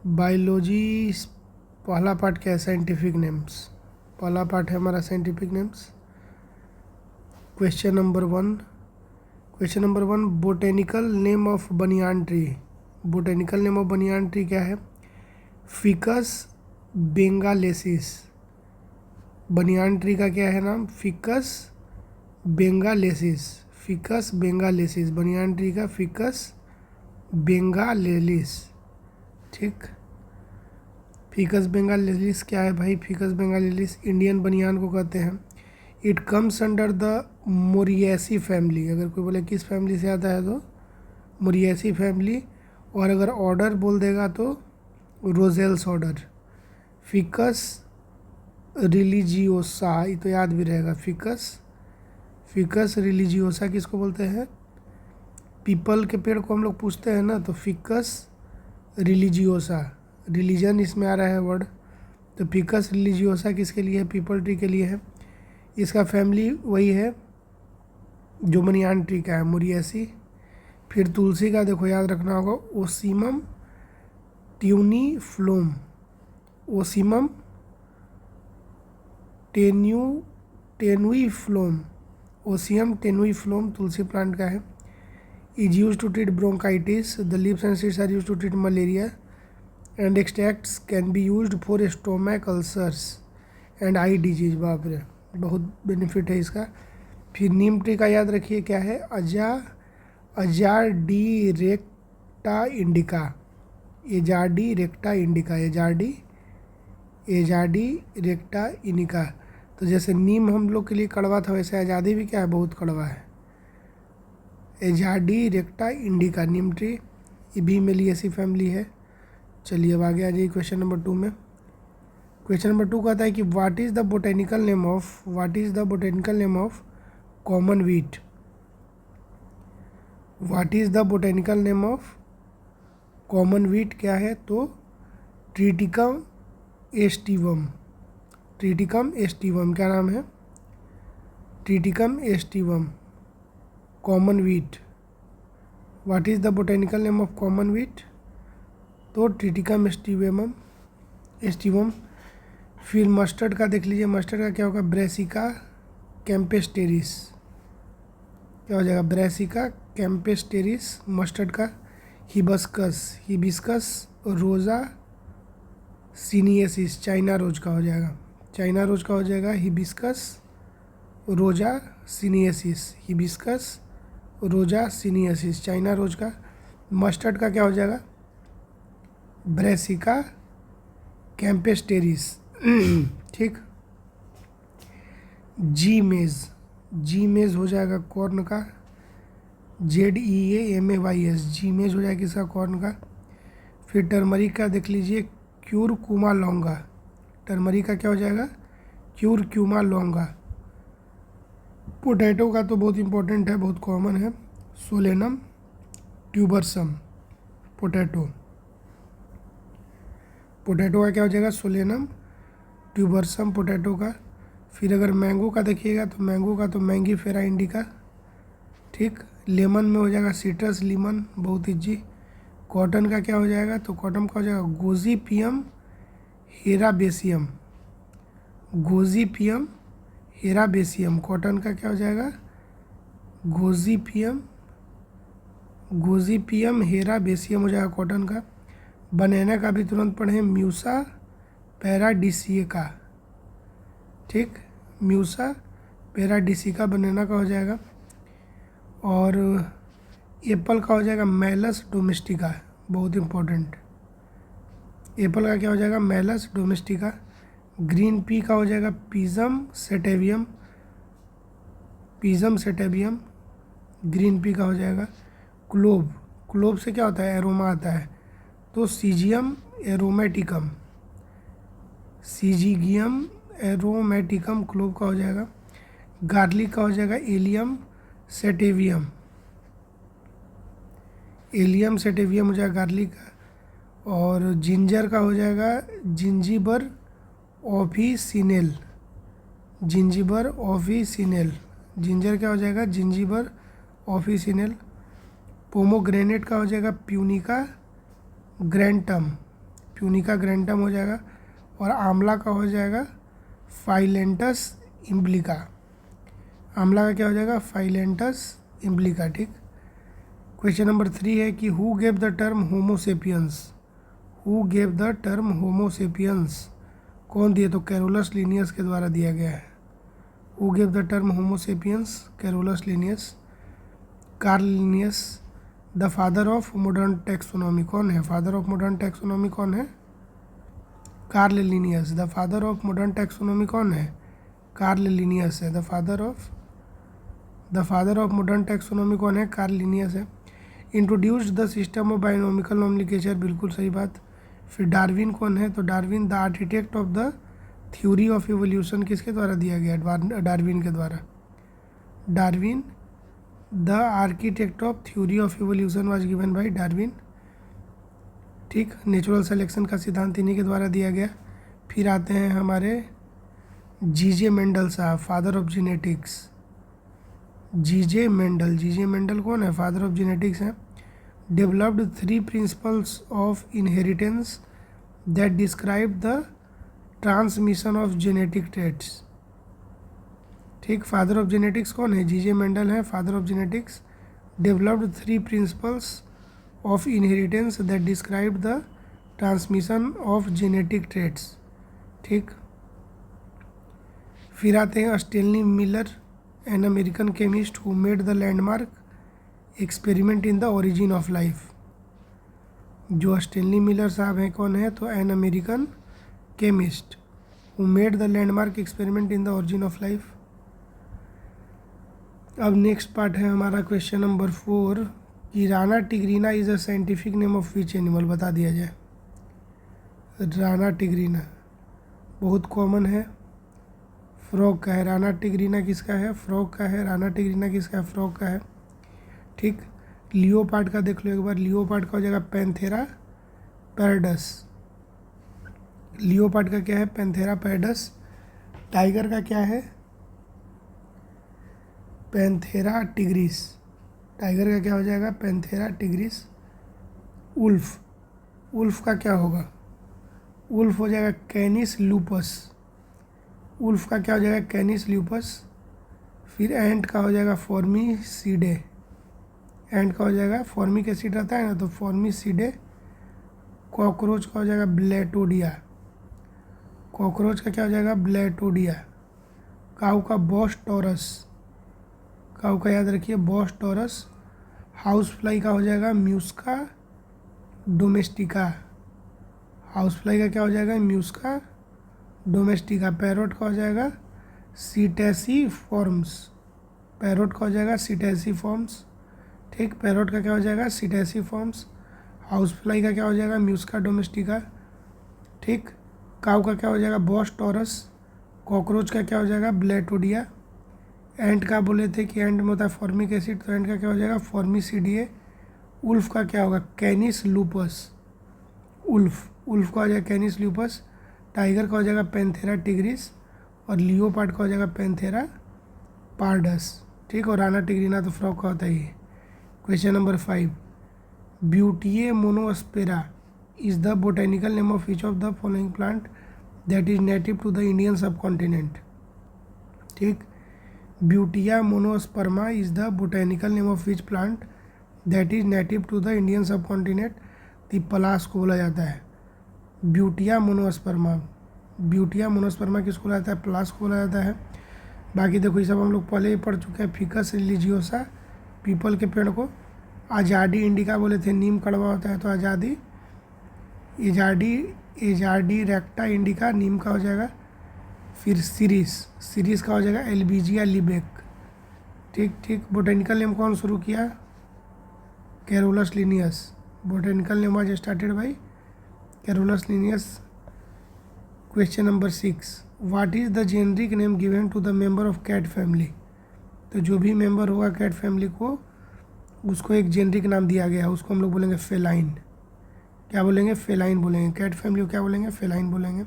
Biology पहला part क्या है? Scientific names. पहला पार्ट है हमारा scientific names. Question number one, botanical name of banyan tree. Botanical name of banyan tree क्या है? फिकस बेंगालेसिस। बनियान ट्री का क्या है नाम? फिकस बेंगालेसिस। फिकस बेंगालेसिस, बनियान ट्री का फिकस बेंगालेलिस। ठीक, फिकस बेंगालेलिस क्या है भाई? फिकस बेंगालेलिस इंडियन बनियान को कहते हैं। It comes under the Moraceae family. अगर कोई बोले किस फैमिली से आता है तो मोरिएसी फैमिली, और अगर ऑर्डर बोल देगा तो रोजेल्स ऑर्डर। फिकस रिलीजियोसा, ये तो याद भी रहेगा। फिकस रिलीजियोसा किसको बोलते हैं? पीपल के पेड़ को हम लोग पूछते हैं ना, तो फिकस रिलीजियोसा, रिलीजन इसमें आ रहा है वर्ड, तो फिकस रिलीजियोसा किसके लिए है? पीपल ट्री के लिए है। इसका फैमिली वही है जो बनियान ट्री का है, मोरिएसी। फिर तुलसी का देखो याद रखना होगा, Ocimum tenuiflorum. Ocimum tenuiflorum, Ocimum tenuiflorum tulsi plant का है। Is use to treat bronchitis. The leaves and seeds are use to treat malaria and extracts can be used for stomach ulcers and eye disease. बाप रे, बहुत benefit है इसका। फिर नीम tree का याद रखिए क्या है? Azadirachta indica. Azadirachta indica, Azadirachta indica. तो जैसे नीम हम लोग के लिए कड़वा था, वैसे आज़ादी भी क्या है? बहुत कड़वा है। एजाडी रेक्टा इंडिका नीम ट्री, ये भी मेलिएसी फैमिली है। चलिए अब आगे आ जाइए क्वेश्चन नंबर 2 में। क्वेश्चन नंबर 2 कहता है कि what is the botanical name of common wheat. What is the botanical name of common wheat क्या है? तो ट्रिटिकम एस्टिवम। ट्रिटिकम एस्टिवम क्या नाम है? Triticum aestivum common wheat. What is the botanical name of common wheat? तो Triticum aestivum. फिर mustard का देख लीजिए, मस्टर्ड का क्या होगा? ब्रेसिका कैम्पेस्टेरिस। क्या हो जाएगा? ब्रेसिका कैम्पेस्टेरिस मस्टर्ड का। हिबिस्कस रोजा सीनियसिस, चाइना रोज का हो जाएगा। चाइना रोज का हो जाएगा हिबिस्कस रोजा सीनियसिस। हिबिस्कस रोजा सीनियसिस चाइना रोज का। मस्टर्ड का क्या हो जाएगा? ब्रेसिका कैम्पेस्टेरिस। ठीक। जी मेज हो जाएगा कॉर्न का। ZEAMAYS, जी मेज हो जाएगा इसका कॉर्न का। फिर टर्मरिक का देख लीजिए, क्यूरकुमा लौंगा। टर्मरिक का क्या हो जाएगा? क्यूरक्यूमा लौंगा। पोटैटो का तो बहुत इंपॉर्टेंट है, बहुत कॉमन है, सोलेनम ट्यूबरसम। पोटैटो का क्या हो जाएगा? सोलेनम ट्यूबरसम पोटैटो का। फिर अगर मैंगो का देखिएगा तो मैंगो का तो मैंगीफेरा इंडिका। ठीक। लेमन में हो जाएगा सिट्रस लीमन, बहुत इजी। कॉटन का क्या हो जाएगा? तो कॉटन का हो जाएगा गोजीपियम हेराबेसियम। गोजीपियम हेराबेसियम कॉटन का क्या हो जाएगा? गोजीपियम हेराबेसियम हो जाएगा कॉटन का। बनाना का भी तुरंत पढ़ें, म्यूसा पैराडिसिका। ठीक, म्यूसा पैराडिसिका बनाना का हो जाएगा। और एप्पल का हो जाएगा मैलस डोमेस्टिका, बहुत इम्पोर्टेंट। एप्पल का क्या हो जाएगा? Malleus domestica. ग्रीन पी का हो जाएगा पिजम सेटेवियम। ग्रीन पी का हो जाएगा क्लोव से क्या होता है? एरोमा आता है, तो सीजियम एरोमेटिकम क्लोव का हो जाएगा। गार्लिक का हो जाएगा एलियम सेटेवियम हो जाएगा गार्लिक का। और जिंजर का हो जाएगा जिंजीबर ऑफिसिनेल। जिंजर क्या हो जाएगा? जिंजीबर ऑफिसिनेल। पोमोग्रेनेट का हो जाएगा प्यूनिका ग्रैंटम। प्यूनिका ग्रैंटम हो जाएगा, और आंवला का हो जाएगा फाइलेंटस इम्ब्लिका। आंवला का क्या हो जाएगा? फाइलेंटस इम्ब्लिका। ठीक। क्वेश्चन नंबर 3 है कि who gave the term Homo sapiens. Who gave the term Homo sapiens, कौन दिए? तो कैरोलस लिनियस के द्वारा दिया गया है। Who gave the term Homo sapiens? Carolus Linnaeus. Carl Linnaeus. The father of modern taxonomy, कौन है फादर ऑफ मॉडर्न टैक्सोनॉमी? कौन है? Carl Linnaeus. The father of modern taxonomy कौन है? कार्ल लिनियस है। The father of modern taxonomy कौन है? Carl Linnaeus है। Introduced the system of binomial nomenclature, बिल्कुल सही बात। फिर डार्विन कौन है? तो Darwin the architect of the theory of evolution किसके द्वारा दिया गया? डार्विन के द्वारा। Darwin the architect of theory of evolution was given by Darwin. ठीक। नेचुरल सिलेक्शन का सिद्धांत इन्हीं के द्वारा दिया गया। फिर आते हैं हमारे जीजे मेंडल साहब, फादर ऑफ जेनेटिक्स। जीजे मेंडल कौन है? फादर ऑफ जेनेटिक्स है। Developed 3 principles of inheritance that describe the transmission of genetic traits. ठीक। फादर ऑफ जेनेटिक्स कौन है? जीजे मेंडल है father of genetics. Developed 3 principles of inheritance that describe the transmission of genetic traits. ठीक। फिर आते हैं Stanley Miller, an American chemist who made the landmark experiment in the origin of life. जो Stanley Miller साहब हैं कौन है? तो an American chemist who made the landmark experiment in the origin of life. अब नेक्स्ट पार्ट है हमारा question number 4 कि Rana tigrina is a scientific name of which animal, बता दिया जाए। राना टिग्रीना बहुत कॉमन है, फ्रॉग का है। राना टिग्रीना किसका है? फ्रॉग का है। राना टिग्रीना किसका है? फ्रॉग का है। ठीक। लियोपार्ड का देख लो एक बार। लियोपार्ड का हो जाएगा पैंथेरा पैरडस। लियोपार्ड का क्या है? पैंथेरा पैरडस। टाइगर का क्या है? Panthera tigris. टाइगर का क्या हो जाएगा? Panthera tigris. उल्फ का क्या होगा? उल्फ हो जाएगा कैनिस लूपस। उल्फ का क्या हो जाएगा? Canis lupus. फिर एंट का हो जाएगा फॉर्मिसीडे। एंट का हो जाएगा फॉर्मिक एसिड रहता है ना, तो फॉर्मिसीडे। कॉकरोच का हो जाएगा ब्लैटोडिया। कॉकरोच का क्या हो जाएगा? ब्लैटोडिया। काऊ का बॉस टॉरस। काऊ का याद रखिए बॉस टॉरस। हाउस फ्लाई का हो जाएगा म्यूस्का डोमेस्टिका। हाउस फ्लाई का क्या हो जाएगा? म्यूस्का डोमेस्टिका। पैरोट का हो जाएगा सीटेसी फॉर्म्स। पैरोट का हो जाएगा सीटेसी फॉर्म्स। ठीक। पैरोट का क्या हो जाएगा? सीटेसी फॉर्म्स। हाउस फ्लाई का क्या हो जाएगा? म्यूस्का डोमेस्टिका। ठीक। काऊ का क्या हो जाएगा? Boss taurus. कॉकरोच का क्या हो जाएगा? ब्लैटोडिया। एंट का बोले थे कि एंट में होता है फॉर्मिक एसिड, तो एंट का क्या हो जाएगा? फॉर्मिसीडिए। उल्फ का क्या होगा? कैनिस लूपस। उल्फ का हो जाएगा कैनिस लूपस। टाइगर का हो जाएगा पैंथेरा टिग्रिस। और लियोपार्ड का हो जाएगा पैंथेरा पार्डस। ठीक। और राना टिग्रीना तो फ्रॉग का होता ही है। Question number 5 Butea monosperma is the botanical name of which of the following plant that is native to the Indian subcontinent. ठीक। Butea monosperma is the botanical name of which plant that is native to the Indian subcontinent. तो पलाश को बोला जाता है Butea monosperma. Butea monosperma किसको बोला जाता है? पलाश को बोला जाता है। बाकी देखो ये सब हम लोग पहले ही पढ़ चुके हैं। फिकस रिलीजियोसा, पीपल के पेड़ को। आजाडी इंडिका बोले थे, नीम कड़वा होता है तो आज़ादी। एजाडी रेक्टा इंडिका, नीम का हो जाएगा। फिर सीरीज का हो जाएगा एल्बिजिया लिबेक। ठीक। बोटेनिकल नेम कौन शुरू किया? Carolus Linnaeus. Botanical name was started by Carolus Linnaeus. Question number 6 what is the generic name given to the member of cat family. तो जो भी मेंबर होगा कैट फैमिली को, उसको एक जेनरिक नाम दिया गया है, उसको हम लोग बोलेंगे फेलाइन। क्या बोलेंगे? फेलाइन बोलेंगे। कैट फैमिली को क्या बोलेंगे? फेलाइन बोलेंगे।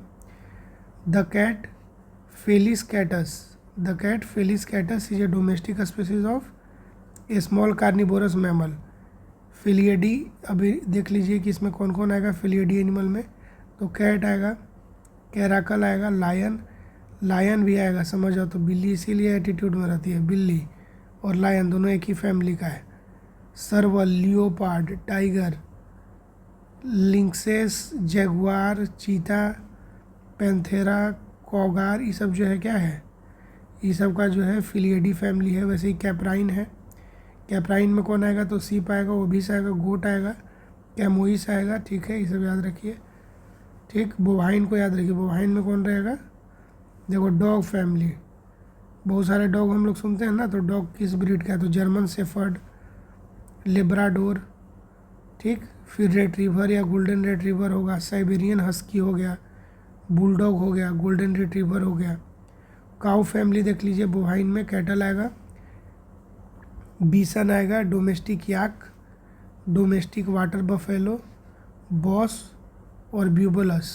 The cat Felis catus. The cat Felis catus is a domestic species of a small carnivorous mammal. Felidae, अभी देख लीजिए कि इसमें कौन कौन आएगा फेलियडी एनिमल में। तो कैट आएगा, कैराकल आएगा, लायन, लायन भी आएगा समझ जाओ तो बिल्ली इसीलिए एटीट्यूड में रहती है, बिल्ली और लायन दोनों एक ही फैमिली का है। सर्वल, लियोपार्ड, टाइगर, लिंक्सेस, जैगुआर, चीता, पैंथेरा, कॉगार, ये सब जो है क्या है, ये सब का जो है फिलिएडी फैमिली है। वैसे ही कैप्राइन है, कैप्राइन में कौन आएगा तो सीप आएगा, ओबिस आएगा, गोट आएगा, कैमोइस आएगा, ठीक है, ये सब याद रखिए। ठीक, बोवाइन को याद रखिए, बोवाइन में कौन रहेगा, देखो डॉग फैमिली, बहुत सारे डॉग हम लोग सुनते हैं ना, तो डॉग किस ब्रीड का है तो जर्मन शेफर्ड, लेब्राडोर, ठीक, फिर रेट्रीवर या गोल्डन रेट्रीवर होगा, साइबेरियन हस्की हो गया, बुलडॉग हो गया, गोल्डन रिट्रीवर हो गया। काऊ फैमिली देख लीजिए, बोवाइन में कैटल आएगा, बीसन आएगा, domestic yak, domestic water buffalo, boss और ब्यूबलस,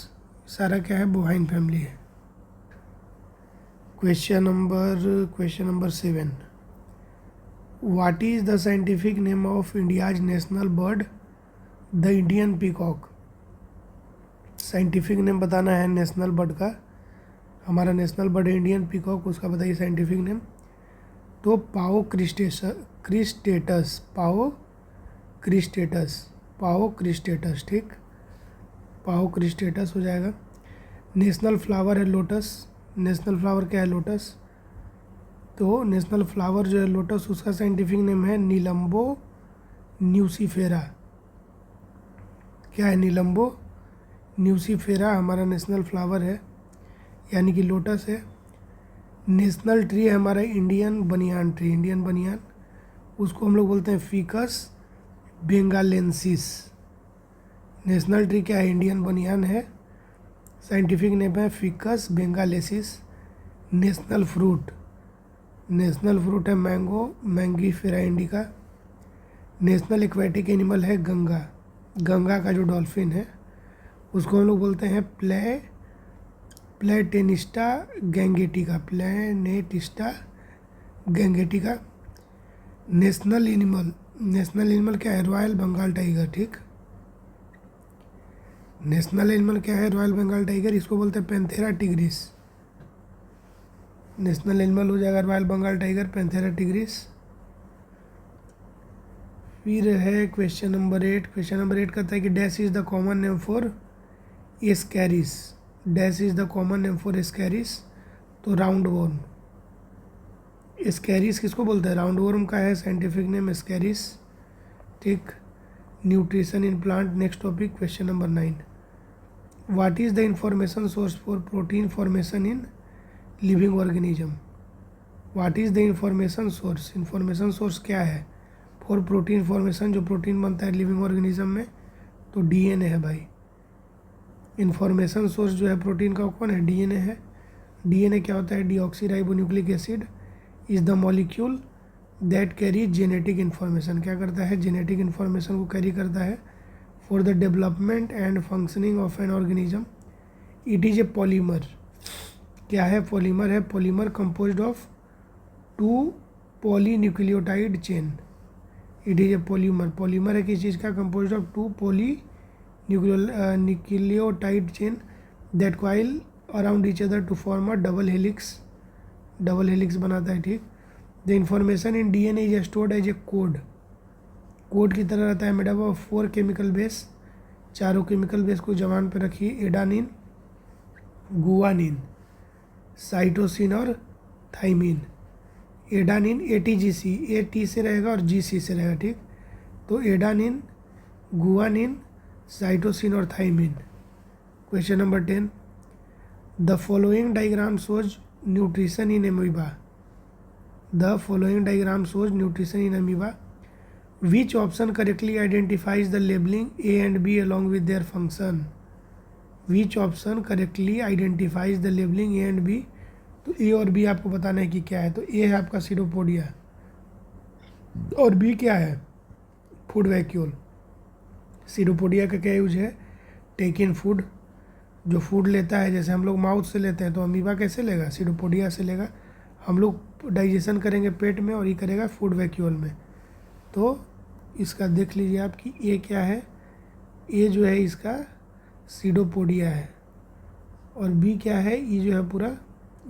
सारा क्या है बोवाइन फैमिली है। Question number 7, what is the scientific name of India's national bird, the Indian peacock. Scientific name बताना है नेशनल बर्ड का, हमारा नेशनल बर्ड है इंडियन पीकॉक, उसका बताइए साइंटिफिक नेम। तो पाओ क्रिस्टेटस, पाओ क्रिस्टेटस, ठीक, पाओ क्रिस्टेटस हो जाएगा। नेशनल फ्लावर है लोटस, नेशनल फ्लावर क्या है लोटस, तो नेशनल फ्लावर जो है लोटस उसका साइंटिफिक नेम है नीलम्बो न्यूसीफेरा। क्या है, नीलम्बो न्यूसीफेरा हमारा नेशनल फ्लावर है, यानी कि लोटस है। नेशनल ट्री है हमारा इंडियन बनियान ट्री, इंडियन बनियान, उसको हम लोग बोलते हैं फिकस बेंगालेंसिस। नेशनल ट्री क्या है, इंडियन बनियान है, साइंटिफिक नेम है फिकस बेंगालेंसिस। नेशनल फ्रूट है mango Mangifera indica. National aquatic animal है गंगा, गंगा का जो डॉल्फिन है उसको हम लोग बोलते हैं प्लेटेनिस्टा गैंगेटिका, प्लेनेटिस्टा गैंगेटिका। नेशनल एनिमल क्या है, रॉयल बंगाल टाइगर, ठीक, नेशनल एनिमल क्या है, रॉयल बंगाल टाइगर, इसको बोलते हैं पैंथेरा टिग्रिस। नेशनल एनिमल हो जाएगा royal Bengal tiger, Panthera tigris. फिर है क्वेश्चन नंबर 8, क्वेश्चन नंबर 8 कहता है कि dash is the common name for Ascaris, dash is the common name for Ascaris, तो राउंड वर्म। एस्कैरिस किसको बोलते हैं, राउंड वर्म का है साइंटिफिक नेम एस्कैरिस, ठीक। Nutrition in plant, next topic question number 9, what is the information source for protein formation in living organism. What is the information source क्या है for protein formation, जो protein बनता है living organism में, तो DNA है भाई। इंफॉर्मेशन सोर्स जो है प्रोटीन का कौन है, डीएनए है। डीएनए क्या होता है, deoxyribonucleic acid is the molecule that carry genetic information, क्या करता है, जेनेटिक इन्फॉर्मेशन को कैरी करता है for the development and functioning of an organism. It is a polymer, क्या है, पॉलीमर है, polymer composed of 2 polynucleotide chain. It is a polymer है किस चीज़ का, composed of 2 nucleotide chain that coil around each other to form a double helix बनाता है, ठीक। The information in DNA is stored as a code की तरह रहता है, made up of 4 chemical base, चारों केमिकल बेस को जवान पे रखिए, एडानिन, गुआनिन, साइटोसिन और thymine. Adenine ATGC, A T से रहेगा और GC से रहेगा, ठीक, तो एडानिन, गुआनिन, साइटोसिन और thymine. Question number 10, the following diagram shows nutrition in amoeba, the following diagram shows nutrition in amoeba, which option correctly identifies the labelling A and B along with their function, which option correctly identifies the labelling A and B, तो A और B आपको बताना है कि क्या है, तो A है आपका सीडोपोडिया और B क्या है, फूड वैक्यूल। सीडोपोडिया का क्या यूज है, टेक इन फूड, जो फूड लेता है, जैसे हम लोग माउथ से लेते हैं, तो अमीबा कैसे लेगा, सीडोपोडिया से लेगा, हम लोग डाइजेशन करेंगे पेट में और ये करेगा फूड वैक्यूल में। तो इसका देख लीजिए आप कि ए क्या है, ए जो है इसका सीडोपोडिया है। और बी क्या है, ई जो है पूरा,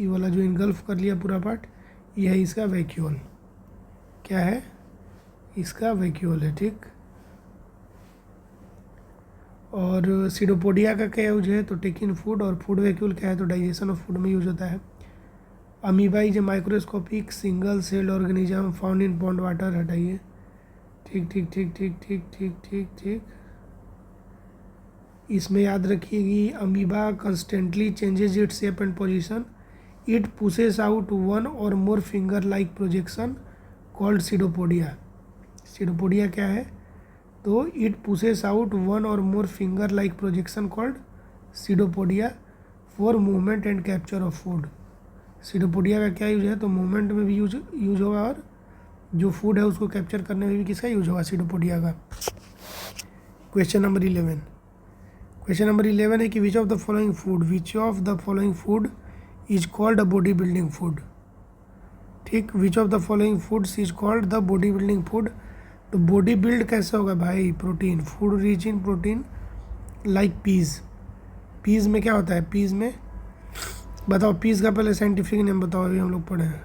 ये वाला जो इनगल्फ कर लिया पूरा पार्ट, ये है इसका वैक्यूल। क्या है, इसका वैक्यूल है, ठीक। और सीडोपोडिया का क्या यूज है, तो टेक इन फूड, और फूड वैक्यूल क्या है, तो डाइजेशन ऑफ फूड में यूज होता है। Amoeba is a microscopic single celled organism found in pond water, हटाइए। ठीक ठीक ठीक ठीक ठीक ठीक ठीक ठीक। इसमें याद रखिएगी, amoeba constantly changes its shape and position, it pushes out one or more finger like projection called pseudopodia. Pseudopodia क्या है, तो it pushes out one or more finger like projection called pseudopodia for movement and capture of food. Pseudopodia का क्या use है, तो movement में भी use होगा, और जो फूड है उसको कैप्चर करने में भी किसका यूज होगा, सीडोपोडिया का। Question number 11। क्वेश्चन नंबर 11 है कि which of the following food is called a body building food. ठीक, which of the following foods is called the body building food. तो बॉडी बिल्ड कैसे होगा भाई, protein, food rich in protein like peas. Peas में क्या होता है, Ps में बताओ, पीज का पहले साइंटिफिक नेम बताओ, अभी हम लोग पढ़े हैं,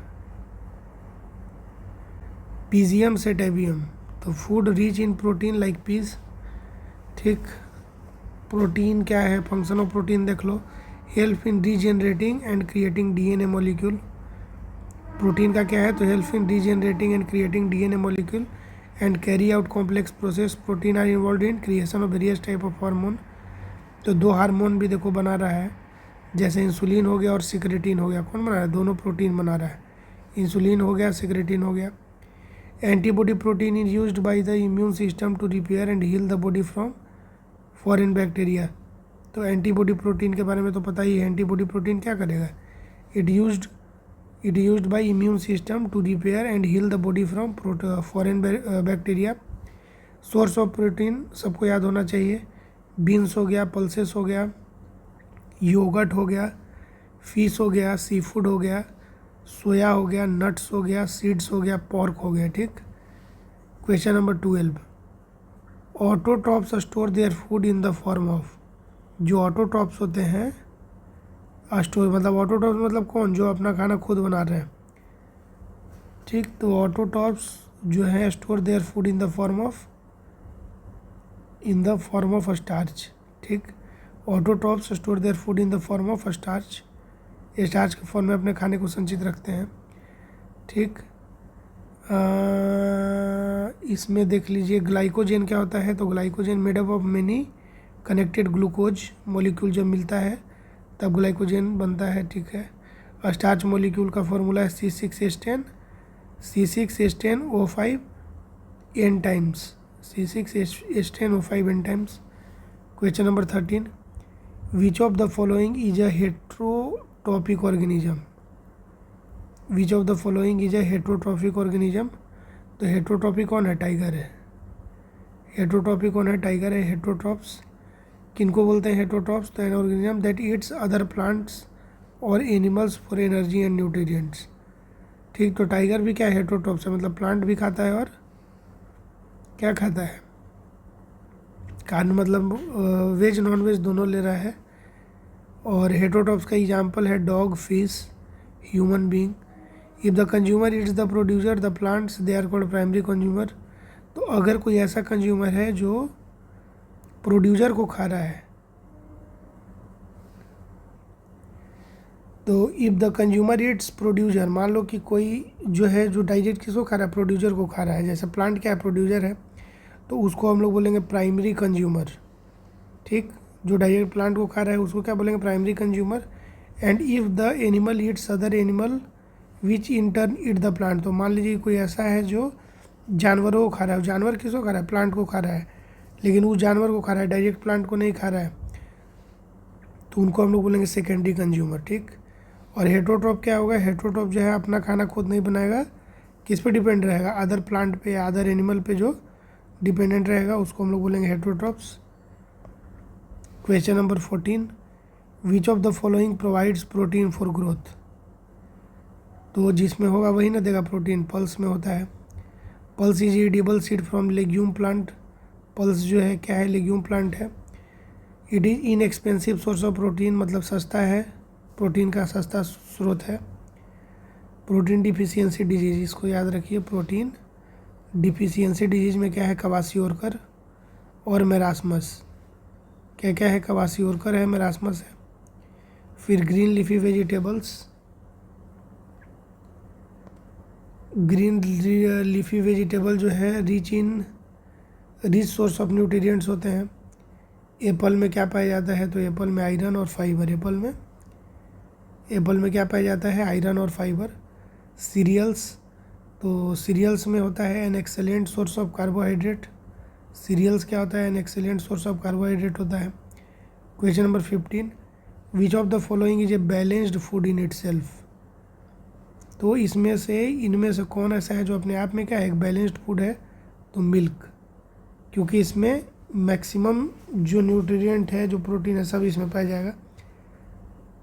पीजियम सेटेबियम। तो food rich in protein like peas. ठीक, प्रोटीन क्या है, फंक्शन ऑफ प्रोटीन देख लो, help in regenerating and creating DNA molecule. Protein का क्या है, तो help in regenerating and creating DNA molecule and carry out complex process. Protein are involve in creation of various type of hormone. तो दो hormone भी देखो बना रहा है, जैसे इंसुलिन हो गया और सिक्रेटिन हो गया। कौन बना रहा है, दोनों प्रोटीन बना रहा है, इंसुलिन हो गया, सिक्रेटिन हो गया। Antibody protein is used by the immune system to repair and heal the body from foreign bacteria. तो एंटीबॉडी प्रोटीन के बारे में तो पता ही है, एंटीबॉडी प्रोटीन क्या करेगा, it used by immune system to repair and heal the body from foreign bacteria. Source of protein सबको याद होना चाहिए, बीन्स हो गया, पल्सेस हो गया, योगर्ट हो गया, फिश हो गया, सी फूड हो गया, सोया हो गया, नट्स हो गया, सीड्स हो गया, पोर्क हो गया। ठीक, question number 12। Autotrophs store their food in the form of. जो ऑटोट्रॉप्स होते हैं, स्टोर मतलब ऑटोट्रॉप्स मतलब कौन, जो अपना खाना खुद बना रहे हैं। ठीक, तो ऑटोट्रॉप्स जो है store their food in the form of starch. ठीक, autotrophs store their food in the form of starch, starch के फॉर्म में अपने खाने को संचित रखते हैं। ठीक, इसमें देख लीजिए ग्लाइकोजन क्या होता है, तो glycogen made up of many connected glucose molecule जब मिलता है तब ग्लाइकोजन बनता है। ठीक है, स्टार्च मॉलिक्यूल का फॉर्मूला है C6H10O5 n times, C6H10O5 n times. Question number 13। Which of the following is a heterotrophic organism. Which of the following is a heterotrophic organism. तो हेट्रोट्रॉपिक कौन है, टाइगर है। हेट्रोट्रॉपिक कौन है, टाइगर है। Heterotrophs किनको बोलते हैं, हेट्रोट्रॉप्स, तो an organism that eats other plants or animals for energy and nutrients. ठीक, तो टाइगर भी क्या है, हेट्रोट्रॉप्स है, मतलब प्लांट भी खाता है और क्या खाता है, कार्न मतलब वेज नॉन वेज दोनों ले रहा है। और हेट्रोट्रॉप्स का एग्जाम्पल है dog, fish, human being. If the consumer it's the producer the plants they are called primary consumer. तो अगर कोई ऐसा कंज्यूमर है जो प्रोड्यूसर को खा रहा है, तो if the consumer it's producer, मान लो कि कोई जो है जो डाइजेस्ट किसको खा रहा है, प्रोड्यूसर को खा रहा है, जैसे प्लांट क्या है, प्रोड्यूसर है, तो उसको हम लोग बोलेंगे प्राइमरी कंज्यूमर। ठीक, जो डाइजेस्ट प्लांट को खा रहा है उसको क्या बोलेंगे, primary consumer. And if the animal Yeats other animal which in turn eat the plant. तो मान लीजिए कोई ऐसा है जो जानवरों को खा रहा है, जानवर किसको खा रहा है, प्लांट को खा रहा है, लेकिन उस जानवर को खा रहा है, डायरेक्ट प्लांट को नहीं खा रहा है, तो उनको हम लोग बोलेंगे सेकेंडरी कंज्यूमर। ठीक, और हेट्रोट्रॉप क्या होगा, हेट्रोट्रॉप जो है अपना खाना खुद नहीं बनाएगा, किस पे डिपेंड रहेगा, अदर प्लांट पे या अदर एनिमल पे जो डिपेंडेंट रहेगा उसको हम लोग बोलेंगे heterotrophs. Question number 14। Which of the following provides protein for growth. तो जिसमें होगा वही ना देगा प्रोटीन, पल्स में होता है। Pulse is edible seed from legume plant. Pulse जो है क्या है, लेग्यूम प्लांट है। It is inexpensive source of protein, मतलब सस्ता है, प्रोटीन का सस्ता स्रोत है। प्रोटीन डिफिशियंसी डिजीज, इसको याद रखिए। प्रोटीन डिफिशियंसी डिजीज में क्या है, क्वाशियोरकर और मेरास्मस। क्या क्या है, क्वाशियोरकर है, मेरास्मस है। फिर green leafy vegetables, green leafy vegetable जो है रिच सोर्स ऑफ न्यूट्रिएंट्स होते हैं। एप्पल में क्या पाया जाता है, तो एप्पल में आयरन और फाइबर। एप्पल में क्या पाया जाता है, आयरन और फाइबर। सीरियल्स, तो सीरियल्स में होता है an excellent source of carbohydrate. Cereals क्या होता है, an excellent source of carbohydrate होता है। Question number 15, which of the following is a balanced food in itself. तो इनमें से कौन ऐसा है जो अपने आप में क्या है, एक बैलेंस्ड फूड है, तो मिल्क, क्योंकि इसमें मैक्सिमम जो न्यूट्रिएंट है, जो प्रोटीन है, सब इसमें पाया जाएगा।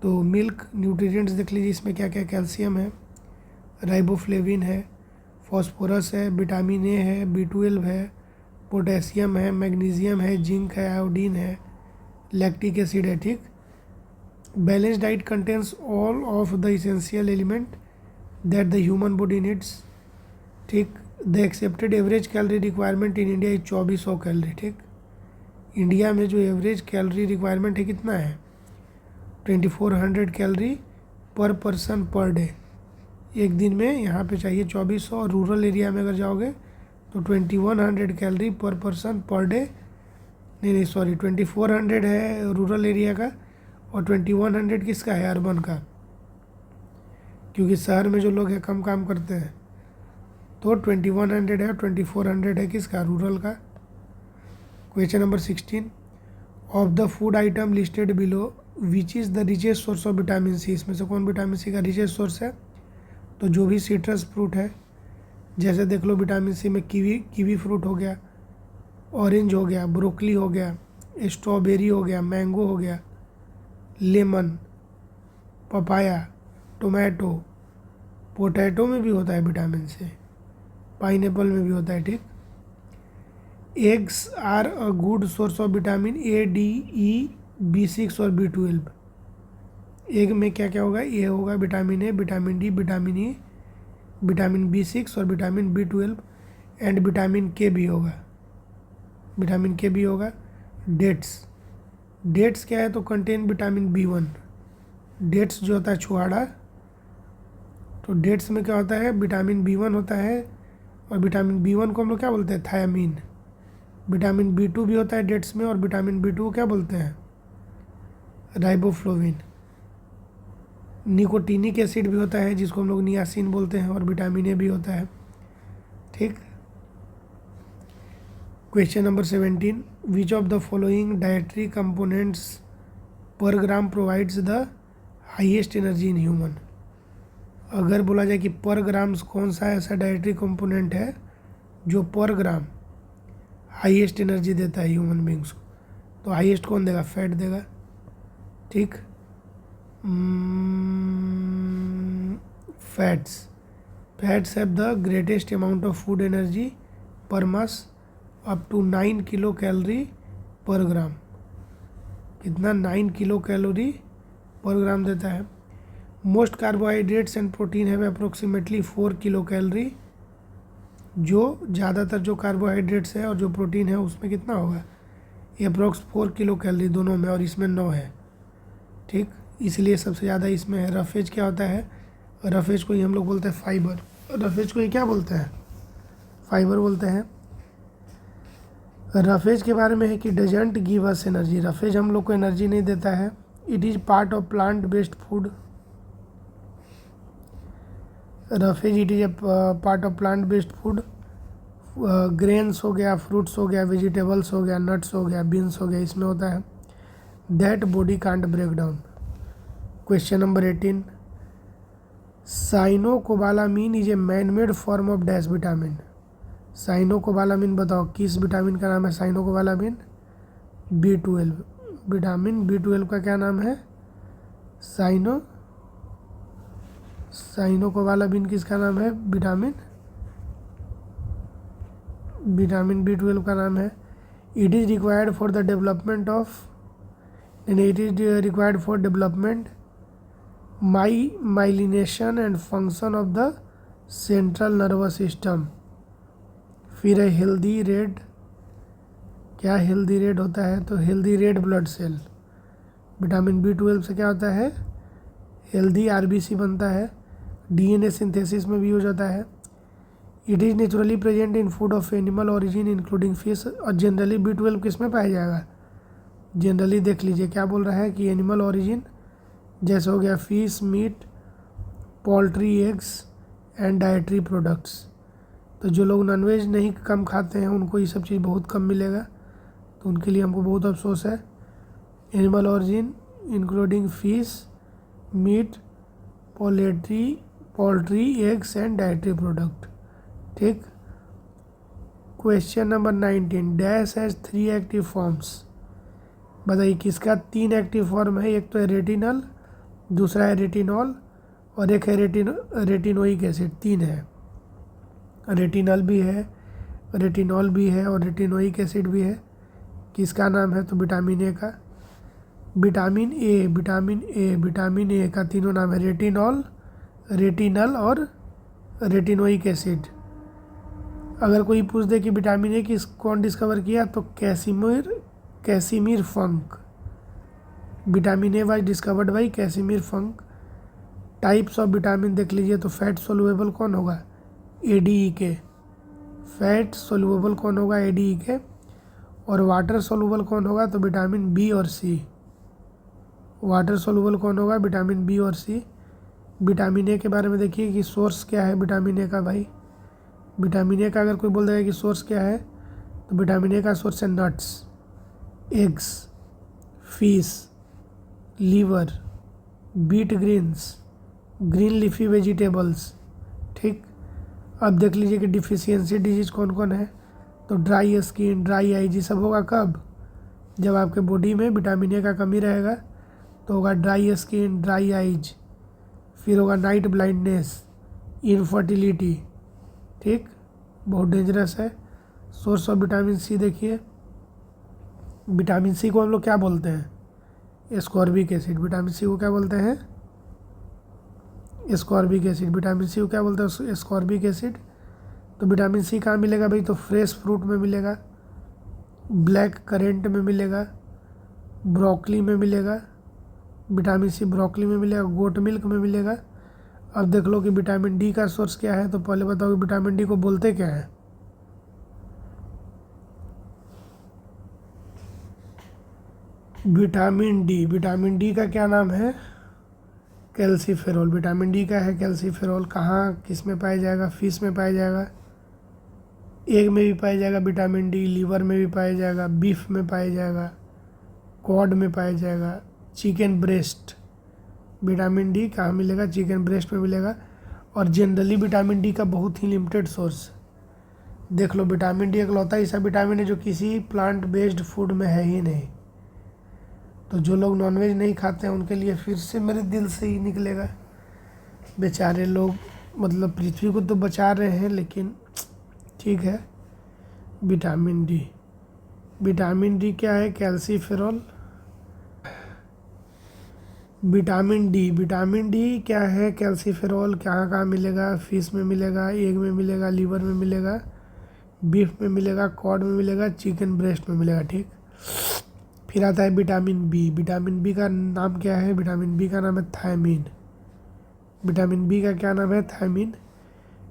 तो मिल्क, न्यूट्रिएंट्स देख लीजिए इसमें क्या क्या, कैल्शियम है, राइबोफ्लेविन है, फॉस्फोरस है, विटामिन ए है, B12 है, पोटेशियम है, मैग्नीशियम है, जिंक है, आयोडीन है, लैक्टिक एसिड है। ठीक, balance diet contains all of the essential element that the human body needs. ठीक, the accepted average calorie requirement in India is 2400 calorie. ठीक, इंडिया में जो एवरेज कैलोरी रिक्वायरमेंट है कितना है, 2400 कैलोरी पर पर्सन पर डे। एक दिन में यहाँ पे चाहिए 2400, और रूरल एरिया में अगर जाओगे तो 2100 कैलोरी पर पर्सन पर डे। नहीं सॉरी, 2400 है रूरल एरिया का, और 2100 किसका है, अर्बन का, क्योंकि शहर में जो लोग हैं कम काम करते हैं। तो 2100 है, 2400 है किसका, रूरल का। Question number 16, of the food item listed below which is the richest source of vitamin C. इसमें से कौन विटामिन सी का रिचेस्ट सोर्स है, तो जो भी सिट्रस फ्रूट है, जैसे देख लो विटामिन सी में कीवी फ्रूट हो गया, ऑरेंज हो गया, ब्रोकली हो गया, स्ट्रॉबेरी हो गया, मैंगो हो गया, लेमन, पपाया, टोमेटो, पोटैटो में भी होता है विटामिन सी, पाइनएप्पल में भी होता है। ठीक, eggs are a good source of vitamin A, D, E, B6 और B12। एग में क्या क्या होगा, ए होगा, vitamin A, vitamin D, vitamin E, vitamin B6 और विटामिन B12, एंड विटामिन के भी होगा, विटामिन के भी होगा। डेट्स क्या है, तो कंटेन विटामिन B1। डेट्स जो होता है छुहाड़ा, तो डेट्स में क्या होता है, विटामिन B1 होता है, और विटामिन B1 को हम लोग क्या बोलते हैं, थायामीन। विटामिन B2 भी होता है डेट्स में, और विटामिन B2 को क्या बोलते हैं, राइबोफ्लोविन। निकोटिनिक एसिड भी होता है, जिसको हम लोग नियासिन बोलते हैं, और विटामिन ए भी होता है। ठीक, question number 17, which of the following dietary components per gram provides the highest energy in human. अगर बोला जाए कि पर ग्राम कौन सा ऐसा डाइटरी कंपोनेंट है जो पर ग्राम हाईएस्ट एनर्जी देता है ह्यूमन बींग्स को, तो हाईएस्ट कौन देगा, फैट देगा। ठीक, fats have the greatest amount of food energy पर मास अप टू 9 किलो कैलोरी पर ग्राम। कितना, 9 किलो कैलोरी पर ग्राम देता है। Most carbohydrates and protein have approximately 4 kilo calorie. जो ज़्यादातर जो कार्बोहाइड्रेट्स है और जो प्रोटीन है उसमें कितना होगा, अप्रोक्स 4 किलो कैलोरी दोनों में, और इसमें 9 है। ठीक, इसलिए सबसे ज़्यादा इसमें है। रफेज क्या होता है, रफेज को ही हम लोग बोलते हैं फाइबर। रफेज को ही क्या बोलते हैं, फाइबर बोलते हैं। रफेज के बारे में है कि doesn't give us energy. Roughage हम लोग को एनर्जी नहीं देता है। It is part of plant based food. Roughage it is a part of plant based food. Grains हो गया, फ्रूट्स हो गया, वेजिटेबल्स हो गया, नट्स हो गया, बीन्स हो गया, इसमें होता है। That body can't break down. Question number 18, cyanocobalamin is a man made form of dash vitamin. Cyanocobalamin बताओ किस विटामिन का नाम है, साइनोकोबालामीन B12। विटामिन B12 का क्या नाम है, साइनोकोबालामीन किसका नाम है, विटामिन B12 का नाम है। It is required for the development of then it is required for development, myelination and function of the central nervous system. फिर है हेल्दी रेड। क्या हेल्दी रेड होता है? तो healthy red blood cell. Vitamin B12 से क्या होता है? हेल्दी आरबीसी बनता है। डीएनए सिंथेसिस में भी यूज होता है। It is naturally present in food of animal origin including fish. और जनरली B12 किस में पाया जाएगा? जनरली देख लीजिए क्या बोल रहा है कि एनिमल ओरिजिन जैसे हो गया fish, meat, poultry, eggs and dietary products. तो जो लोग नॉनवेज नहीं कम खाते हैं उनको ये सब चीज़ बहुत कम मिलेगा, तो उनके लिए हमको बहुत अफसोस है। Animal origin including fish, meat, poultry, eggs and dietary product. ठीक। Question number 19, dash has 3 active forms. बताइए किसका 3 एक्टिव फॉर्म है? एक तो है रेटिनल, दूसरा है रेटिनॉल और एक है रेटिनोइक एसिड। 3 है, रेटिनल भी है, रेटिनॉल भी है और रेटिनोइक एसिड भी है। किसका नाम है? तो विटामिन ए का। विटामिन ए का तीनों नाम है रेटिनॉल, रेटिनल और रेटिनोइक एसिड। अगर कोई पूछ दे कि विटामिन ए कौन डिस्कवर किया, तो Casimir Funk. Vitamin a was discovered by Casimir Funk. Types of vitamin देख लीजिए, तो फैट सोल्यूबल कौन होगा? ADEK। फैट सोल्यूबल कौन होगा? ADEK। और वाटर सोल्यूबल कौन होगा? तो विटामिन B और C। वाटर सोल्यूबल कौन होगा? विटामिन B और C। विटामिन ए के बारे में देखिए कि सोर्स क्या है विटामिन ए का। भाई विटामिन ए का अगर कोई बोल देगा कि सोर्स क्या है, तो विटामिन ए का सोर्स है nuts, eggs, fish, liver, beet greens, green leafy vegetables. ठीक। अब देख लीजिए कि डिफिशियंसी डिजीज कौन कौन है। तो ड्राई स्किन, ड्राई आईज, ये सब होगा कब? जब आपके बॉडी में विटामिन ए का कमी रहेगा तो होगा ड्राई स्किन, ड्राई आईज। फिर होगा नाइट ब्लाइंडनेस, इनफर्टिलिटी। ठीक, बहुत डेंजरस है। सोर्स ऑफ विटामिन सी देखिए, विटामिन सी को हम लोग क्या बोलते हैं? Ascorbic acid. विटामिन सी को क्या बोलते हैं? Ascorbic acid. विटामिन सी को क्या बोलते हैं? Ascorbic acid. तो विटामिन सी कहाँ मिलेगा भाई? तो फ्रेश फ्रूट में मिलेगा, ब्लैक करेंट में मिलेगा, ब्रोकली में मिलेगा। विटामिन सी ब्रोकली में मिलेगा, गोट मिल्क में मिलेगा। अब देख लो कि विटामिन डी का सोर्स क्या है। तो पहले बताओ कि विटामिन डी को बोलते क्या है? विटामिन डी का क्या नाम है? कैल्सीफेरोल। विटामिन डी का है कैल्सीफेरोल। कहाँ किस में पाया जाएगा? फिश में पाया जाएगा, एग में भी पाया जाएगा विटामिन डी, लीवर में भी पाया जाएगा, बीफ में पाया जाएगा, कॉड में पाया जाएगा, चिकन ब्रेस्ट। विटामिन डी कहाँ मिलेगा? चिकन ब्रेस्ट में मिलेगा। और जनरली विटामिन डी का बहुत ही लिमिटेड सोर्स। देख लो विटामिन डी इकलौता ऐसा विटामिन है जो किसी प्लांट बेस्ड फूड में है ही नहीं। तो जो लोग नॉनवेज नहीं खाते हैं उनके लिए फिर से मेरे दिल से ही निकलेगा। बेचारे लोग, मतलब पृथ्वी को तो बचा रहे हैं, लेकिन ठीक है। विटामिन डी क्या है? कैल्सीफेरोल। विटामिन डी क्या है? कैल्सीफेरोल। कहाँ कहाँ मिलेगा? फिश में मिलेगा, एग में मिलेगा, लीवर में मिलेगा, बीफ में मिलेगा, कॉड में मिलेगा, चिकन ब्रेस्ट में मिलेगा। ठीक। फिर आता है विटामिन बी। विटामिन बी का नाम क्या है? विटामिन बी का नाम है थायमीन। विटामिन बी का क्या नाम है? थायमीन।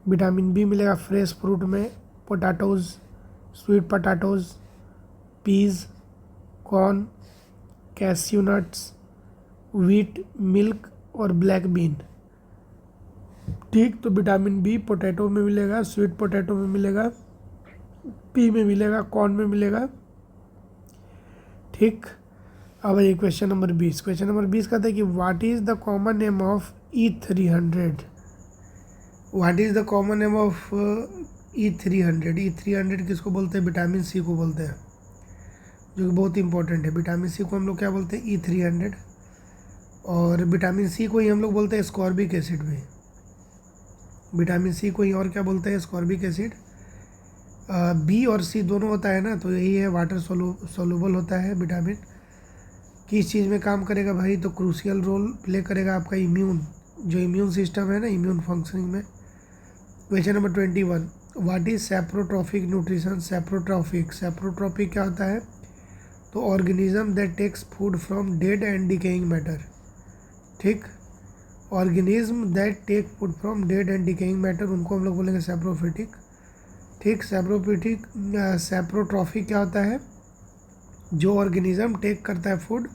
विटामिन बी मिलेगा फ्रेश फ्रूट में, potatoes, sweet potatoes, peas, corn, cashew nuts, wheat, milk और ब्लैक बीन। ठीक। तो विटामिन बी पोटैटो में मिलेगा, स्वीट पोटैटो में मिलेगा, पी में मिलेगा, कॉर्न में मिलेगा। ठीक। अब ये क्वेश्चन नंबर 20। क्वेश्चन नंबर 20 कहता है कि what is the common name of E300। What is the common name of E300। E300 किसको बोलते हैं? विटामिन सी को बोलते हैं, जो कि बहुत इंपॉर्टेंट है। विटामिन सी को हम लोग क्या बोलते हैं? E300। और विटामिन सी को ही हम लोग बोलते हैं एस्कॉर्बिक एसिड भी। विटामिन सी को ही और क्या बोलते हैं? Ascorbic acid. बी और सी दोनों होता है ना, तो यही है, वाटर सोलूबल होता है विटामिन। किस चीज़ में काम करेगा भाई? तो क्रूशियल रोल प्ले करेगा आपका जो इम्यून सिस्टम है ना, इम्यून फंक्शनिंग में। Question number 21, what is saprotrophic nutrition? Saprotrophic क्या होता है? तो organism that takes food from dead and decaying matter. ठीक, organism that take food from dead and decaying matter, उनको हम लोग बोलेंगे सैप्रोफिटिक। ठीक, सैप्रोट्रॉफिक क्या होता है? जो ऑर्गेनिज्म टेक करता है फूड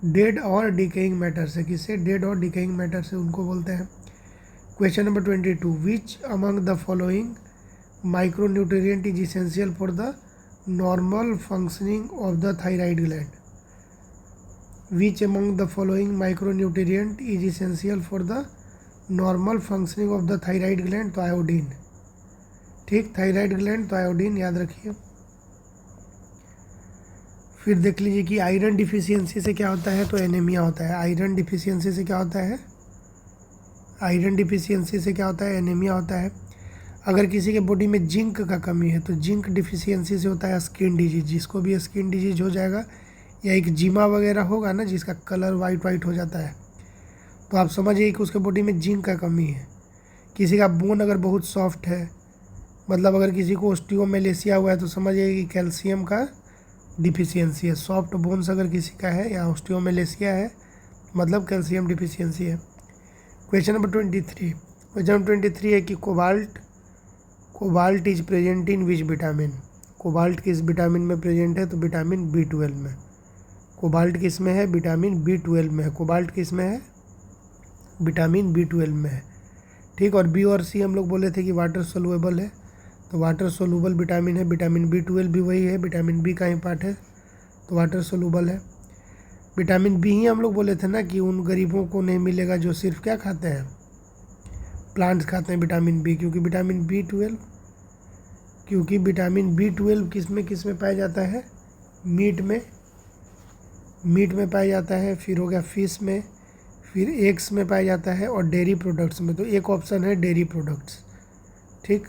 डेड और डिकेइंग मैटर से। किससे? डेड और डिकेइंग मैटर से, उनको बोलते हैं। Question number 22, which among the following micronutrient is essential for the normal functioning of the thyroid gland? Which among the following micronutrient is essential for the normal functioning of the thyroid gland? तो iodine. ठीक, thyroid gland तो iodine, याद रखिए। फिर देख लीजिए कि iron deficiency से क्या होता है? तो एनीमिया होता है। आयरन डिफिशियंसी से क्या होता है? आयरन डिफिशियंसी से क्या होता है? एनीमिया होता है। अगर किसी के बॉडी में जिंक का कमी है तो जिंक डिफिशियंसी से होता है स्किन डिजीज। जिसको भी स्किन डिजीज हो जाएगा या एक जिमा वगैरह होगा ना, जिसका कलर वाइट हो जाता है, तो आप समझिए कि उसके बॉडी में जिंक का कमी है। किसी का बोन अगर बहुत सॉफ्ट है, मतलब अगर किसी को ऑस्टियोमेलेसिया हुआ है, तो समझिए कि कैल्शियम का डिफिशियंसी है। सॉफ्ट बोन्स अगर किसी का है या ऑस्टियोमेलेसिया है, मतलब कैल्शियम डिफिशियंसी है। क्वेश्चन नंबर 23 है कि cobalt is present in which vitamin? Cobalt किस विटामिन में प्रेजेंट है? तो विटामिन B12 में। कोबाल्ट किस में है? विटामिन B12 में है। कोबाल्ट किस में है? विटामिन B12 में है। ठीक, और बी और सी हम लोग बोले थे कि वाटर सोलुएबल है, तो वाटर सोलुबल विटामिन है। विटामिन B12 भी वही है, विटामिन बी का ही पार्ट है, तो वाटर सोलुबल है। विटामिन बी ही हम लोग बोले थे ना कि उन गरीबों को नहीं मिलेगा जो सिर्फ क्या खाते हैं? प्लांट्स खाते हैं विटामिन बी। क्योंकि विटामिन B12 किस में पाया जाता है? मीट में पाया जाता है। फिर हो गया फिश में, फिर एग्स में पाया जाता है, और डेयरी प्रोडक्ट्स में। तो एक ऑप्शन है डेयरी प्रोडक्ट्स। ठीक,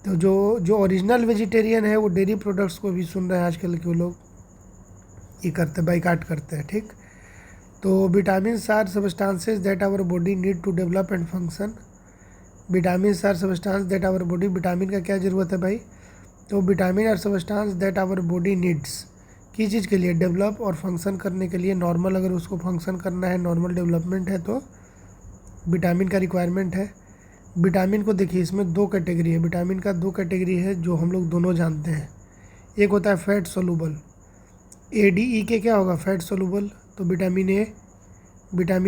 तो जो ओरिजिनल वेजिटेरियन है वो डेयरी प्रोडक्ट्स को भी सुन रहे हैं आजकल के लोग, ये करते बाइकाट करते हैं। ठीक, तो vitamins are substances that our body need to develop and function. Vitamins are substance that our body, vitamin का क्या ज़रूरत है भाई? तो vitamin are substance that our body needs, किस चीज़ के लिए? डेवलप और फंक्शन करने के लिए। नॉर्मल अगर उसको फंक्शन करना है, नॉर्मल डेवलपमेंट है, तो विटामिन का रिक्वायरमेंट है। विटामिन को देखिए, इसमें दो कैटेगरी है। विटामिन का दो कैटेगरी है जो हम लोग दोनों जानते हैं। एक होता है फैट सोलूबल, ADE के क्या होगा? Fat soluble. तो विटामिन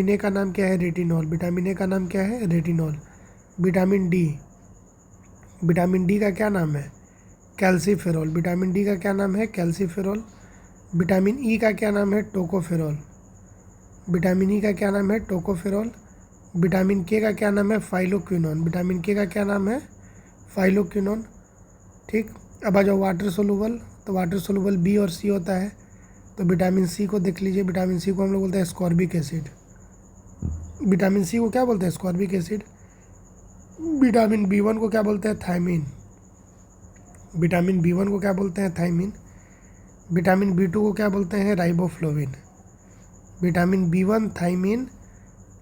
ए का नाम क्या है? रेटिनॉल। विटामिन ए का नाम क्या है? रेटिनॉल। विटामिन डी का क्या नाम है? कैल्सीफेरॉल। विटामिन डी का क्या नाम है? कैल्सीफेरॉल। विटामिन ई का क्या नाम है? टोकोफेरॉल। विटामिन ई का क्या नाम है? टोकोफेरॉल। विटामिन के का क्या नाम है? फाइलोक्विनोन। विटामिन के का क्या नाम है? फाइलोक्विनोन। ठीक, अब आ जाओ वाटर सोलूबल। तो वाटर सोलूबल बी और सी होता है। तो विटामिन सी को देख लीजिए, विटामिन सी को हम लोग बोलते हैं स्कॉर्बिक एसिड। विटामिन सी को क्या बोलते हैं? Ascorbic acid. विटामिन B1 को क्या बोलते हैं? थायमीन। विटामिन B1 को क्या बोलते हैं? थायमीन। विटामिन B2 को क्या बोलते हैं? राइबोफ्लोविन। विटामिन B1 थायमीन,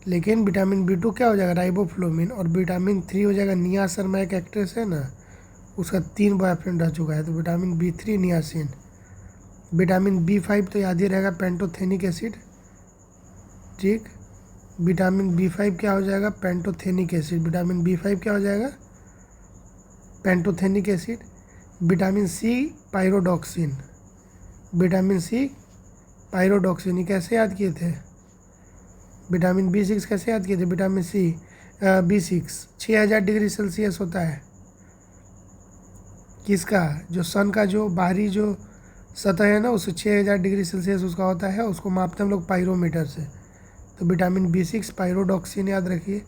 लेकिन विटामिन B2 क्या हो जाएगा? राइबोफ्लोविन। और विटामिन 3 हो जाएगा, निया शर्मा एक एक्ट्रेस है ना, उसका 3 बॉयफ्रेंड रह चुका है, तो vitamin B3 niacin. Vitamin B5 तो याद ही रहेगा, पेंटोथेनिक एसिड। ठीक, विटामिन B5 क्या हो जाएगा? Pantothenic acid. विटामिन B5 क्या हो जाएगा? Pantothenic acid. Vitamin C pyridoxine. Vitamin C pyridoxine, ये कैसे याद किए थे? विटामिन B6 कैसे याद किए थे? विटामिन B6 6000 डिग्री सेल्सियस होता है। किसका? जो सन का जो बाहरी जो सतह है ना, उससे 6000 डिग्री सेल्सियस उसका होता है, उसको मापते हैं हम लोग पायरोमीटर से। तो विटामिन B6 पायरोडॉक्सिन याद रखिए।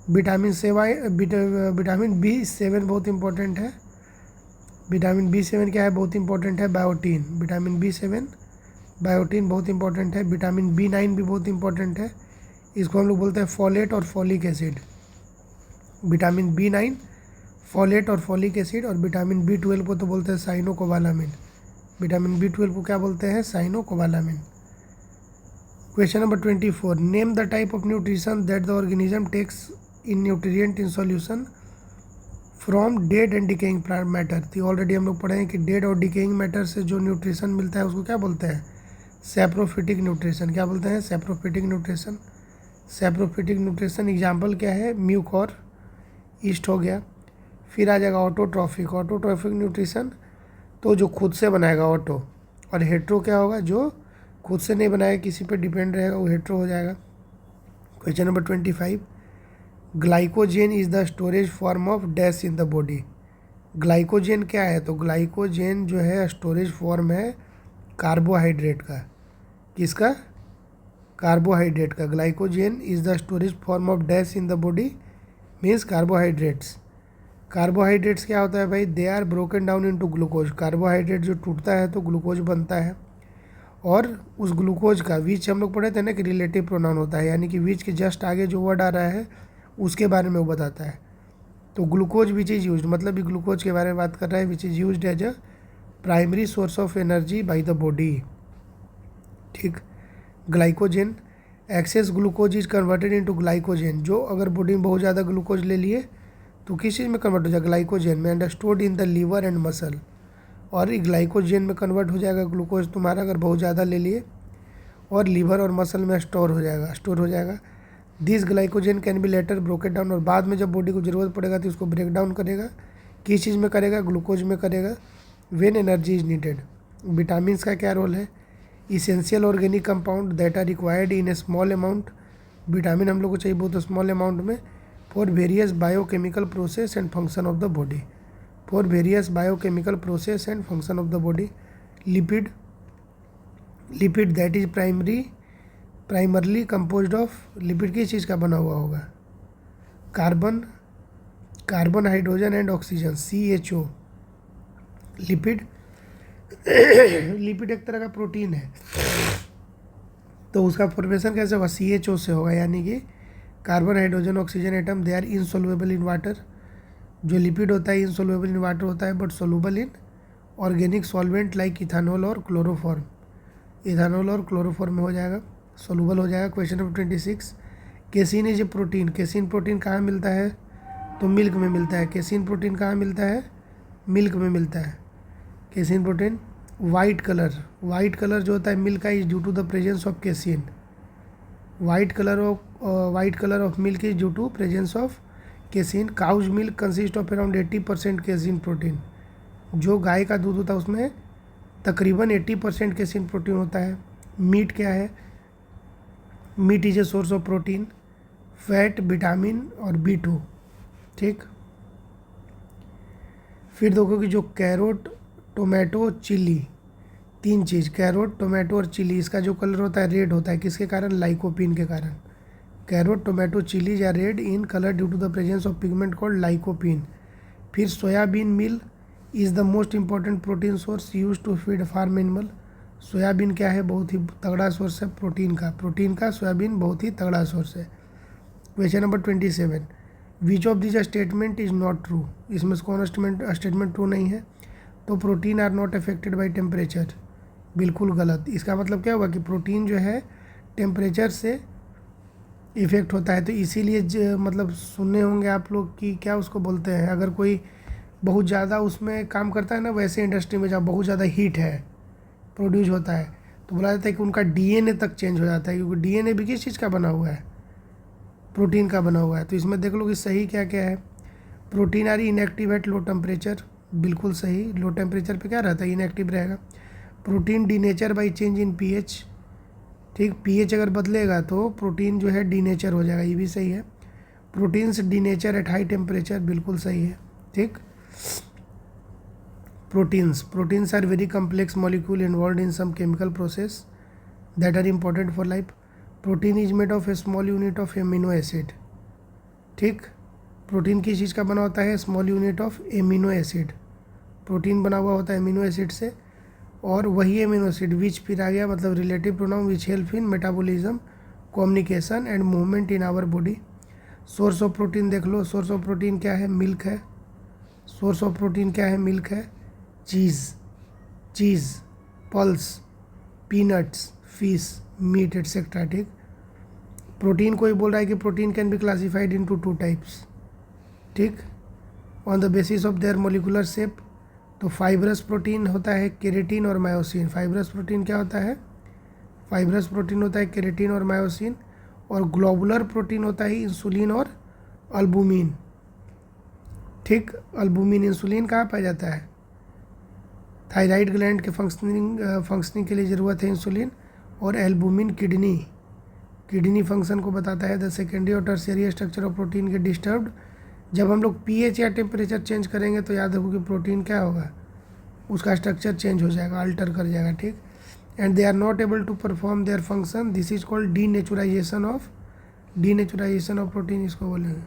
विटामिन B7 बहुत इंपॉर्टेंट है। विटामिन B7 क्या है? बहुत इंपॉर्टेंट है, बायोटीन। विटामिन B7 बायोटीन बहुत इंपॉर्टेंट है। विटामिन B9 भी बहुत इंपॉर्टेंट है, इसको हम लोग बोलते हैं फॉलेट और folic acid. Vitamin B9 folate और फॉलिक एसिड। और विटामिन B12 को तो बोलते हैं साइनोकोबालामिन। विटामिन B12 को क्या बोलते हैं? Cyanocobalamin. Question number 24, name the type of nutrition that the organism takes in nutrient in solution from dead and decaying matter. तो ऑलरेडी हम लोग पढ़े हैं कि डेड और डिकेइंग मैटर से जो न्यूट्रिशन मिलता है उसको क्या बोलते हैं, सैप्रोफिटिक न्यूट्रिशन। क्या बोलते हैं, saprophytic nutrition. Saprophytic nutrition example क्या है, म्यूक और ईस्ट हो गया। फिर आ जाएगा ऑटोट्रॉफिक। ऑटोट्रॉफिक न्यूट्रिशन तो जो खुद से बनाएगा ऑटो, और हेट्रो क्या होगा, जो खुद से नहीं बनाएगा किसी पे डिपेंड रहेगा, वो हेट्रो हो जाएगा। Question number 25, glycogen is the storage form of dash in the body. Glycogen क्या है, तो ग्लाइकोजेन जो है स्टोरेज फॉर्म है कार्बोहाइड्रेट का। किसका, कार्बोहाइड्रेट का। Glycogen is the storage form of dash in the body means carbohydrates. Carbohydrates क्या होता है भाई, they are broken down into glucose. Carbohydrate जो टूटता है तो ग्लूकोज बनता है, और उस ग्लूकोज का विच हम लोग पढ़े थे ना कि रिलेटिव प्रोनाउन होता है, यानी कि विच के जस्ट आगे जो वर्ड आ रहा है उसके बारे में वो बताता है। तो ग्लूकोज विच इज़ यूज, मतलब ग्लूकोज के बारे में बात कर रहा है, which is use as a primary source of energy by the body. ठीक। Glycogen, excess glucose is converted into glycogen. जो अगर बॉडी में बहुत ज़्यादा ग्लूकोज ले लिए तो किस चीज़ में कन्वर्ट हो जाएगा, ग्लाइकोजेन में, and stored in the liver and muscle. और ग्लाइकोजेन में कन्वर्ट हो जाएगा ग्लूकोज तुम्हारा अगर बहुत ज़्यादा ले लिए, और लीवर और मसल में स्टोर हो जाएगा। This glycogen can be later broken down, और बाद में जब बॉडी को ज़रूरत पड़ेगा तो उसको ब्रेक डाउन करेगा। किस चीज़ में करेगा, ग्लूकोज में करेगा। When energy is needed. Vitamin का क्या रोल है, essential organic compound that are required in a small amount. Vitamin हम लोग को चाहिए बहुत स्मॉल अमाउंट में, for various biochemical process and function of the body. For various biochemical process and function of the body. Lipid, lipid that is primarily composed of, lipid किस चीज़ का बना हुआ होगा, carbon hydrogen and oxygen, CHO। Lipid lipid एक तरह का protein है, तो उसका फॉर्मेशन कैसे होगा, CHO से होगा, यानी कि carbon hydrogen oxygen atom, they are insoluble in water. जो लिपिड होता है इनसॉल्युबल इन वाटर होता है, but soluble in organic solvent like ethanol और क्लोरोफॉर्म। इथानॉल और क्लोरोफॉर्म में हो जाएगा, सोलुबल हो जाएगा। Question number 26, casein is a protein. Casein protein कहाँ मिलता है, तो मिल्क में मिलता है। केसिन प्रोटीन कहाँ मिलता है, मिल्क में मिलता है। केसिन प्रोटीन, वाइट कलर जो होता है मिल्क का is due to the presence of casein. White colour of milk is due to presence of casein. Cow's milk consist of around 80% casein protein. जो गाय का दूध होता है उसमें तकरीबन 80% केसिन प्रोटीन होता है। मीट क्या है, meat is a source of protein, fat, vitamin और B2। ठीक। फिर देखो कि जो कैरोट, टोमेटो, चिली, तीन चीज़, कैरोट, टोमेटो और चिली, इसका जो कलर होता है रेड होता है, किसके कारण, लाइकोपिन के कारण। Carrot, tomato, chillies are red in colour due to the presence of pigment called lycopene. फिर soybean meal is the most important protein source use to feed farm animal. Soybean क्या है, बहुत ही तगड़ा सोर्स है protein का soybean बहुत ही तगड़ा source है। Question number 27, which of this statement is not true. इसमें कौन स्टेटमेंट ट्रू नहीं है, तो protein are not affected by temperature, बिल्कुल गलत। इसका मतलब क्या होगा कि प्रोटीन जो है टेम्परेचर से इफ़ेक्ट होता है, तो इसीलिए मतलब सुनने होंगे आप लोग कि क्या उसको बोलते हैं, अगर कोई बहुत ज़्यादा उसमें काम करता है ना, वैसे इंडस्ट्री में जब बहुत ज़्यादा हीट है प्रोड्यूस होता है, तो बोला जाता है कि उनका DNA तक चेंज हो जाता है, क्योंकि DNA भी किस चीज़ का बना हुआ है, प्रोटीन का बना हुआ है। तो इसमें देख लो कि सही क्या क्या है। Protein are inactive at low temperature, बिल्कुल सही, लो टेम्परेचर पे क्या रहता है, इनएक्टिव रहेगा। Protein denature by change in pH, ठीक, pH अगर बदलेगा तो प्रोटीन जो है डीनेचर हो जाएगा, ये भी सही है। Proteins denature at high temperature, बिल्कुल सही है। ठीक। Proteins are very complex molecule involve in some chemical process that are important for life. Protein is made of a small unit of amino acid. ठीक। प्रोटीन किस चीज़ का बना होता है, small unit of amino acid. Protein बना हुआ होता है एमिनो एसिड से, और वही एमिनो एसिड विच फिर आ गया मतलब relative pronoun which help in metabolism, communication and movement in our body. Source of protein देख लो, सोर्स ऑफ प्रोटीन क्या है, मिल्क है। सोर्स ऑफ प्रोटीन क्या है, मिल्क है। Cheese, pulse, peanuts, fish, meat etcetera, ठीक। प्रोटीन को ही बोल रहा है कि protein can be classified into 2 types, ठीक, on the basis of their molecular shape. तो फाइब्रस प्रोटीन होता है केरेटिन और मायोसिन। फाइब्रस प्रोटीन क्या होता है? फाइब्रस प्रोटीन होता है केरेटिन और मायोसिन। और ग्लोबुलर प्रोटीन होता है इंसुलिन और अल्बुमिन, ठीक। अल्बुमिन, इंसुलिन कहाँ पाया जाता है? थायराइड ग्लैंड के फंक्शनिंग के लिए ज़रूरत है इंसुलिन। और एल्बुमिन किडनी फंक्शन को बताता है। द सेकेंडरी और टर्शियरी स्ट्रक्चर ऑफ प्रोटीन के डिस्टर्ब्ड। जब हम लोग पीएच या टेम्परेचर चेंज करेंगे तो याद रखो कि प्रोटीन क्या होगा, उसका स्ट्रक्चर चेंज हो जाएगा, अल्टर कर जाएगा, ठीक। And they are not able to perform their function, this is called denaturisation of protein, इसको बोलेंगे।